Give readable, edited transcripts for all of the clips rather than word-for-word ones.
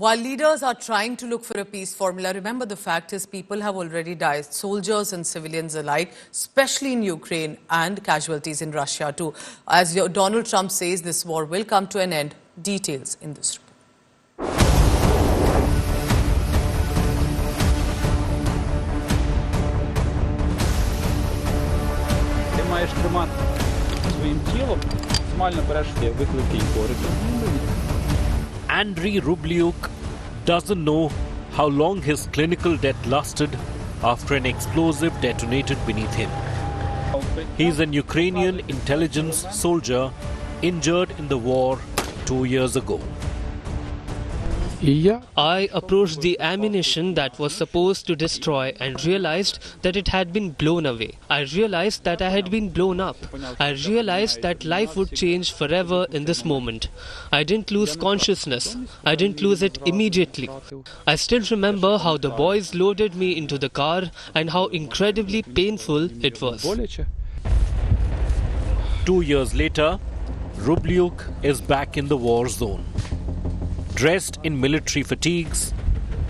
While leaders are trying to look for a peace formula, remember the fact is people have already died, soldiers and civilians alike, especially in Ukraine, and casualties in Russia too. As Donald Trump says, this war will come to an end. Details in this report. Ти маєш тримати своїм тілом, максимально береш виклики і боротьбу. Andriy Rubliuk doesn't know how long his clinical death lasted after an explosive detonated beneath him. He's an Ukrainian intelligence soldier injured in the war 2 years ago. I approached the ammunition that was supposed to destroy and realized that it had been blown away. I realized that I had been blown up. I realized that life would change forever in this moment. I didn't lose consciousness. I didn't lose it immediately. I still remember how the boys loaded me into the car and how incredibly painful it was. 2 years later, Rubliuk is back in the war zone. Dressed in military fatigues,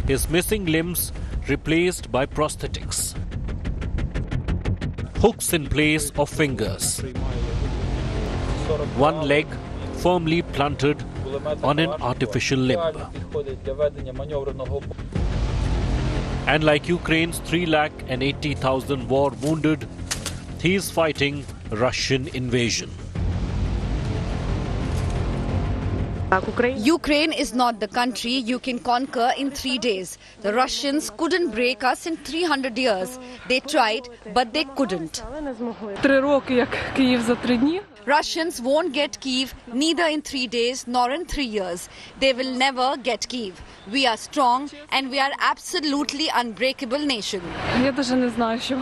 his missing limbs replaced by prosthetics. Hooks in place of fingers. One leg firmly planted on an artificial limb. And like Ukraine's 380,000 war wounded, he is fighting Russian invasion. Ukraine is not the country you can conquer in 3 days. The Russians couldn't break us in 300 years. They tried, but they couldn't. 3 роки, як Київ за 3 дні. Russians won't get Kyiv neither in 3 days nor in 3 years. They will never get Kyiv. We are strong and we are absolutely unbreakable nation. Я даже не знаю, що.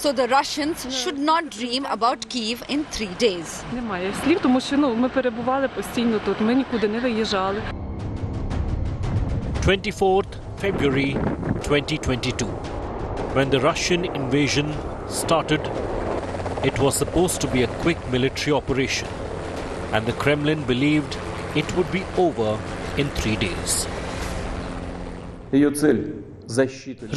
So the Russians should not dream about Kyiv in 3 days. Немає слів, тому що ми перебували постійно тут, ми нікуди не виїжджали. 24th February 2022. When the Russian invasion started, it was supposed to be a quick military operation, and the Kremlin believed it would be over in 3 days.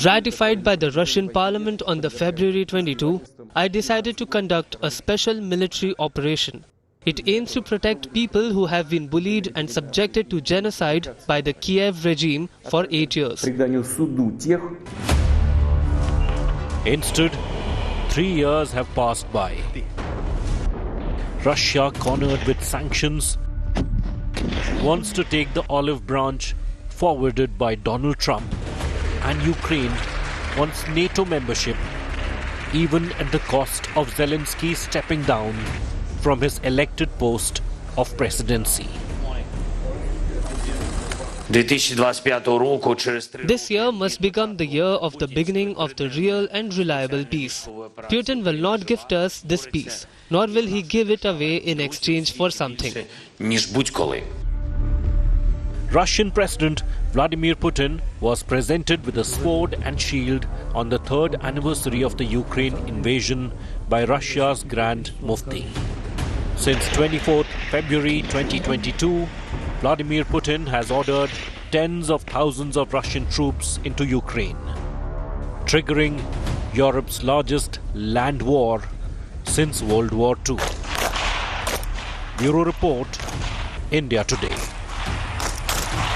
Ratified by the Russian parliament on the February 22, I decided to conduct a special military operation. It aims to protect people who have been bullied and subjected to genocide by the Kiev regime for 8 years. Instead, 3 years have passed by. Russia, cornered with sanctions, wants to take the olive branch forwarded by Donald Trump, and Ukraine wants NATO membership, even at the cost of Zelensky stepping down from his elected post of presidency. This year must become the year of the beginning of the real and reliable peace. Putin will not gift us this peace, nor will he give it away in exchange for something. Russian President Vladimir Putin was presented with a sword and shield on the 3rd anniversary of the Ukraine invasion by Russia's Grand Mufti. Since 24th February 2022, Vladimir Putin has ordered tens of thousands of Russian troops into Ukraine, triggering Europe's largest land war since World War II. Bureau Report, India Today.